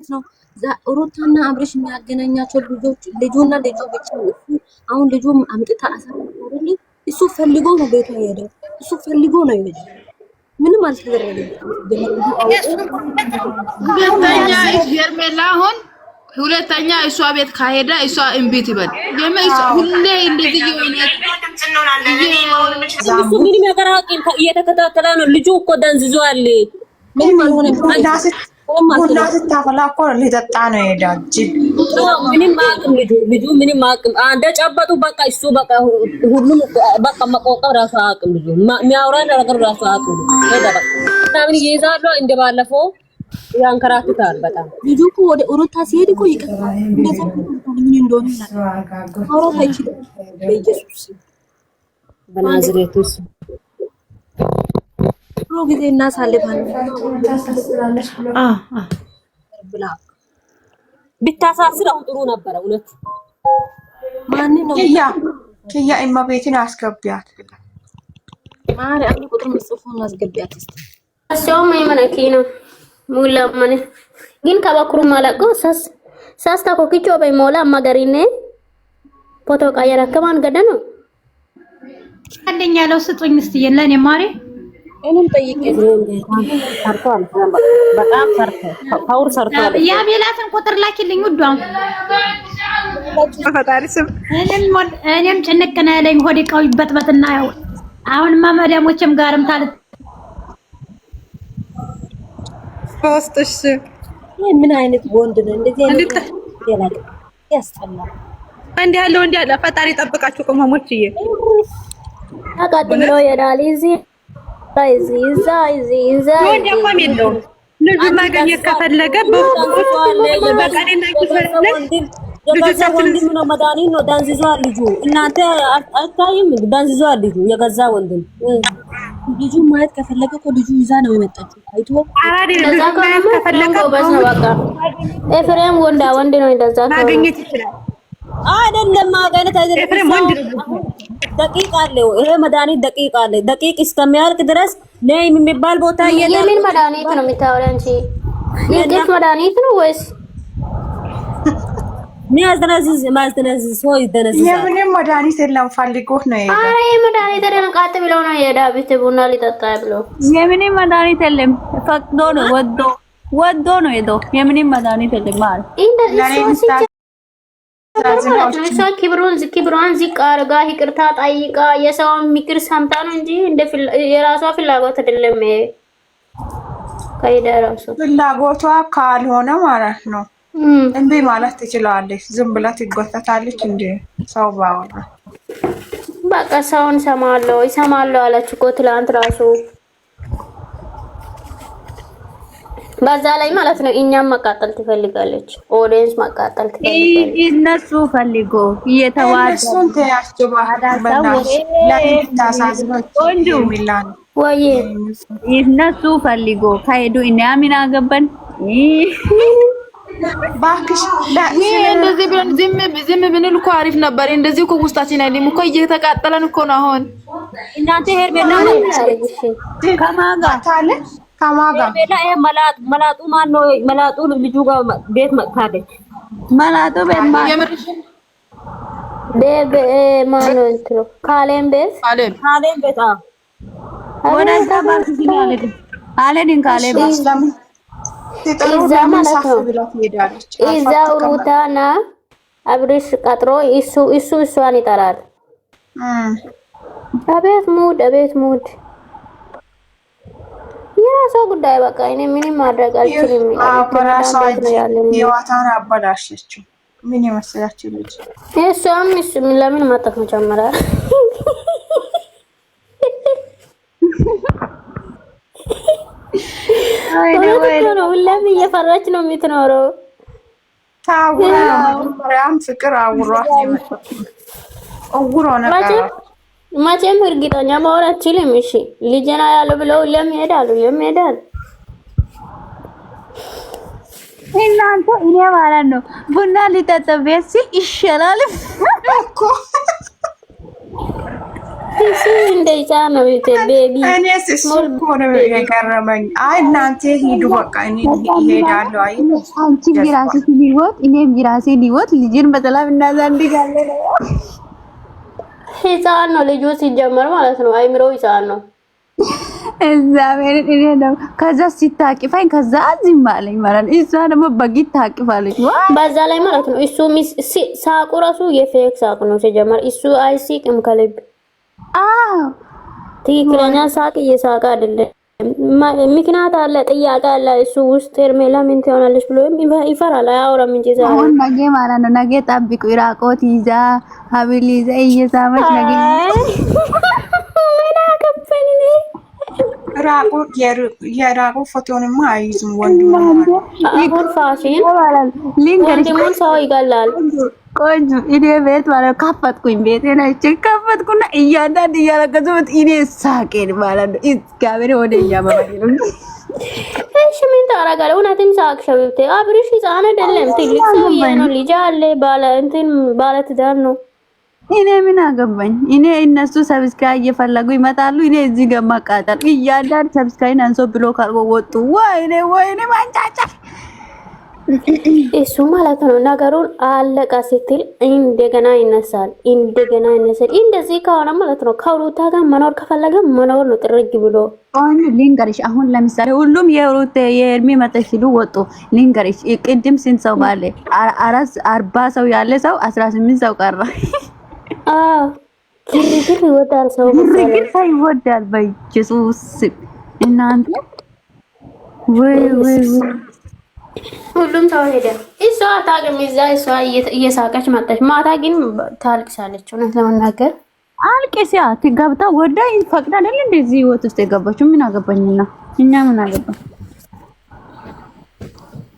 ነው ሩታና አብርሽ የሚያገናኛቸው ልጁና ልጁ ብቻ ነው። አሁን ልጁ አምጥታ አሳልፈው እሱ ፈልጎ ነው ቤቷ የሄደው። እሱ ፈልጎ ነው የሄደው። ምንም አልተደረገም። ሁለተኛ ሄርሜላ አሁን ሁለተኛ እሷ ቤት ካሄደ እሷ እምቢት ይበል። ሁሌ እንደዚህ እሱ ምንም ነገር አቅም እየተከታተለ ነው። ልጁ እኮ ደንዝዟል። ምንም አልሆነም። ቡና ስታፈላ እኮ ሊጠጣ ነው የሄደው። ምንም አቅም ልጁ ምንም አቅም አንደ ጨበጡ በቃ እሱ በቃ ሁሉም በቃ መቆቀር ራሱ አቅም ልጁ የሚያወራ ነገር ራሱ አቅም ሄዳ በቃ ታምን ይይዛሉ እንደባለፈው ያንከራትታል። በጣም ልጁ እኮ ወደ ሩታ ሲሄድ እኮ ይቀርባል። እንደዛ ምን እንደሆነ አውራት አይችልም። በኢየሱስ በናዝሬቱስ ጊዜ እናሳልፋለን ብላ ብታሳስር አሁን ጥሩ ነበረ። እውነት ማን ነው ኪያ እመቤትን አስገቢያት ማርያም ቁጥር መስፎን አስገቢያት እስቲ አሰውም የመነኪ ነው ሙላ ማነ ግን ከበኩሩ ማለቆ ሳስታ ኮኪቾ በሞላ ማገሪኔ ፎቶ ቀየረ ከማን ገደ ነው አንደኛ ለው ስጡኝ እስቲ የለኔ ማሪ እኔም ጠይቄ ሰርቷል። በጣም ፓወር ሰርቷል። ያ ቤላትን ቁጥር ላኪልኝ ውዷ ፈጣሪ ስም እኔም ጭንቅ ነው ያለኝ ሆዴ ቃው ይበጥበጥና ያው አሁንማ መዳሞችም ጋርም ታል ፖስትሽ ምን አይነት ወንድ ነው እንደዚህ አይነት ያላቀ ያስጠላል። እንዴ ያለው እንዴ ያለ ፈጣሪ ጠብቃችሁ ቆማሞችዬ አቃጥሎ ይላል ይዛ ወንድ የለውም። ልጁ ማግኘት ከፈለገ በቃኔና የገዛ ወንድም ነው መድኃኒት ነው። ዳንዝዟል ልጁ። እናንተ አታይም? ዳንዝዟል ልጁ የገዛ ወንድም። ልጁ ማየት ከፈለገ እኮ ልጁ ይዛ ነው የመጣችው። አይቶ እንደዛ ከፈለገ በስ ነው በቃ ኤፍሬም ወንድ ነው እንደዛ ማግኘት ይችላል። አይደለም ማገነት አይደለም። ደቂቃ አለው ይሄ መድኃኒት ደቂቃ አለ። ደቂቅ እስከሚያልቅ ድረስ ነይ የሚባል ቦታ የለም። የምን መድኃኒት ነው የምታወራው እንጂ የእንቅልፍ መድኃኒት ነው ወይስ ሚያዝነዝዝ ማዝነዝዝ ሆይ ደነዝዝ የምንም መድኃኒት የለም። ፈልጎት ነው የሄደው። አይ መድኃኒት አይደለም ቃጥ ብለው ነው የሄደው። ቤት ቡና ሊጠጣ ብለው የምንም መድኃኒት የለም። ፈቅዶ ነው ወዶ ነው የሄደው። የምንም መድኃኒት የለም ማለት እንደዚህ ሰው ክብሯን ዝቅ አድርጋ ይቅርታ ጠይቃ የሰውን ምክር ሰምታ ነው እንጂ እንደ የራሷ ፍላጎት አይደለም። ከይዳ ራሱ ፍላጎቷ ካልሆነ ማለት ነው እንዴ ማለት ትችላለች። ዝም ብላ ትጎተታለች እንዴ ሰው ባወራ በቃ ሰውን ይሰማለው አለች እኮ ትላንት ራሱ በዛ ላይ ማለት ነው። እኛም መቃጠል ትፈልጋለች። ኦዲየንስ መቃጠል ትፈልጋለች። እነሱ ፈልጎ እየተዋደሱን ወይ እነሱ ፈልጎ ከሄዱ እኛ ምን አገባን? ባክሽ እንደዚህ ብለን ዝም ብንል እኮ አሪፍ ነበር። እንደዚህ እኮ ውስጣችን አይደለም እኮ እየተቃጠለን እኮ ነው አሁን። እናንተ ሄርሜላ ከማጋ ታለ ከማጋ ሄርሜላ ይሄ መላጡ ማን ነው? መላጡ ልጁ ጋር ቤት መጥታለች። መላጡ ቤት ማን ቤት ማን ነው እንትሮ ካሌም ቤት ወደዛ ባክሽ ይላል አለድን ካሌም እዛ ሩታና አብርሽ ቀጥሮ እሷን ይጠራል። አቤት ሙድ የራሷ ጉዳይ በቃ እኔ ምንም ማድረግ አልችልም። የዋታን አበላሸችው። ምን ይመስላችሁ ልጅ እሷም ለምን ማጣት መጀመሪያ ነው ሁሌም እየፈራች ነው የምትኖረው። ታውራም ፍቅር አውሯት መቼም እርግጠኛ ማውራት አትችልም። እሺ ልጅና ያለው ብለው ሁሌም ይሄዳሉ። እናንተ እኔ ማለት ነው ቡና ሊጠጣ ቤት ሲል ይሻላል እኮ እሱ እንደዛ ነው ቤቢ። እኔስ እሱ እኮ ነው የገረመኝ። አይ እናንተ ሂዱ በቃ እኔ እሄዳለሁ። አይ አንቺ ቢራስሽ ሊወት እኔም ቢራሴ ሊወት ልጅን በሰላም እናዛንድጋለን። ህፃን ነው ልጁ ሲጀመር ማለት ነው። አይምሮ ህፃን ነው። እግዚአብሔር እኔ ነው ከዛ ሲታቂፋኝ ከዛ ዝም አለኝ ማለት ነው። እሷ ደግሞ በጊት ታቂፋለች በዛ ላይ ማለት ነው። እሱ ሳቁ ራሱ የፌክ ሳቅ ነው ሲጀመር። እሱ አይሲቅም ከልብ። አዎ ትክክለኛ ሳቅ እየሳቀ አይደለም። ምክንያት አለ፣ ጥያቄ አለ እሱ ውስጥ። ሄርሜላ ምን ትሆናለች ብሎ ይፈራል። አያወራም እንጂ ዛሬ አሁን ነገ ማለት ነው። ነገ ጠብቁ። ኢራቆት ይዛ ሀብል ይዛ እየሳመች ነገ ምን አገባኝ እኔ። ራቆት የራቆት ፎቶንማ አይዙም ወንዱ አሁን ፋሽን ሊንገርሽ ወንድሙን ሰው ይገላል። ቆንጆ እኔ ቤት ማለት ከፈትኩኝ ቤቴን አይቼ ከፈትኩና እያንዳንድ እያለቀሱት እኔ ሳቄን ማለት ነው። እግዚአብሔር ወደ እያመመኝ ነው። እሺ ምን ታረጋለህ? እውነትም ሳቅ ሸብብቴ። አብርሽ ህፃን አይደለም ትልቅ ሰውዬ ነው። ልጅ አለ፣ ባለ ትዳር ነው። እኔ ምን አገባኝ? እኔ እነሱ ሰብስክራይብ እየፈለጉ ይመጣሉ። እኔ እዚህ ጋር ማቃጠል እያንዳንድ ሰብስክራይብ አንሶ ብሎ ካልቦ ወጡ። ወይኔ ማንጫጫ እሱ ማለት ነው። ነገሩን አለቃ ስትል እንደገና ይነሳል። እንደዚህ ከሆነ ማለት ነው ከሩታ ጋር መኖር ከፈለገ መኖር ነው ጥርግ ብሎ። አሁን ሊንገርሽ፣ አሁን ለምሳሌ ሁሉም የሩት የእድሜ መጠሽ ሲሉ ወጡ። ሊንገርሽ ቅድም ስንት ሰው ባለ 40 ሰው ያለ ሰው 18 ሰው ቀረ። ግርግር ይወዳል ሰው ግርግር ይወዳል። በኢየሱስ እናንተ ወይ ሁሉም ሰው ሄደ። እሷ ታገም እሷ እየሳቀች መጣች። ማታ ግን ታልቅሳለች። እውነት ለመናገር አልቅሲያ ትገብታ ወዳ ፈቅዳ አይደል እንደዚህ ህይወት ውስጥ የገባችው። ምን አገባኝና እኛ ምን አገባኝ?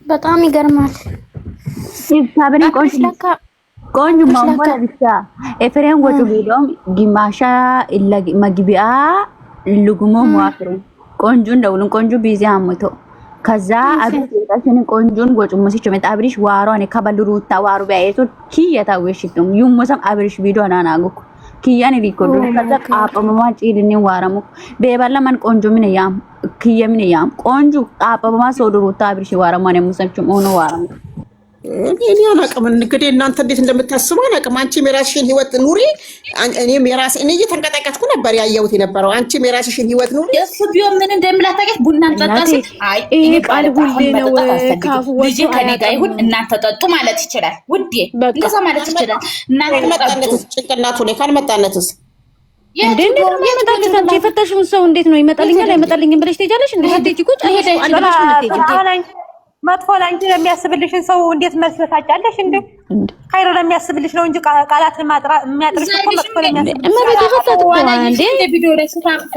በጣም ይገርማል። ይሳበሪ ቆንጆ ማሙላ ብቻ ኤፍሬም ወጡ ቢሎም ግማሻ መግቢያ ልጉሞ ሙአፍሩ ቆንጆ እንደውልን ቆንጆ ቢዚ አሙቶ ከዛ አብሪሽን ቆንጆን ጎጭሙሲች መጣብሪሽ ዋሯን ከበልሩታ ዋሩ ቢያይቶ ኪያታ ወሽቱም ይሙሰም አብሪሽ ቪዲዮ አናናጉ ኪያን ሪኮርድ ከዛ ቃጳማማ ጪድኒ ዋራሙ በባለማን ቆንጆ ምን ያም ኪያ ምን ያም ቆንጆ ቃጳማማ ሶዱሩታ አብሪሽ ዋራማን ሙሰምቹም ሆኖ ዋራሙ እኔ አላቅም። እንግዲህ እናንተ እንዴት እንደምታስቡ አላቅም። አንቺም የራስሽን ህይወት ኑሪ፣ እኔም እኔ እየተንቀጠቀጥኩ ነበር ያየሁት የነበረው። አንቺም የራስሽን ህይወት ኑሪ። እሱ ቢሆን ምን እንደምላታቀት ቡናን ጠጣስ። አይ እኔ ቃል ሁሌ ነው ልጅ ከኔ ጋር ይሁን እናንተ ጠጡ ማለት ይችላል። ውዴ እንደዛ ማለት ይችላል። እናንተ መጣነትስ ጭንቅላቱ ላይ ካልመጣነትስ እንዴ የመጣለታችሁ የፈተሽውን ሰው እንዴት ነው ይመጣልኛል አይመጣልኝም ብለሽ ትሄጃለሽ? እንዴ ስትሄጂ ቁጭ መጥፎ ላንቺ ለሚያስብልሽን ሰው እንዴት መስለት ታጫለሽ? እንዴ ኸይር ለሚያስብልሽ ነው እንጂ ቃላትን የሚያጥርሽ እኮ መጥፎ ለሚያስብልሽ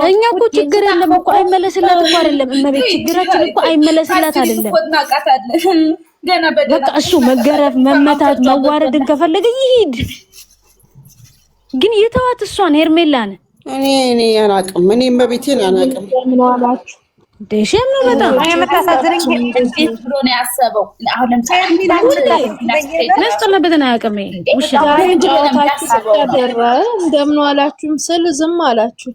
እኛ እኮ ችግር የለም እኮ አይመለስላት እኮ አይደለም። እመቤት ችግራችን እኮ አይመለስላት አይደለም። በቃ እሱ መገረፍ፣ መመታት፣ መዋረድን ከፈለገ ይሄድ። ግን የተዋት እሷን ሄርሜላን እኔ አላቅም። እኔ እመቤቴን አላቅም። ደሽም ነው በጣም የምታሳዝነኝ እንዴት ብሎ ነው ያሰበው? አሁን ለምሳሌ ለስተለበተና ያቀመ እንደምን አላችሁም ስል ዝም አላችሁ።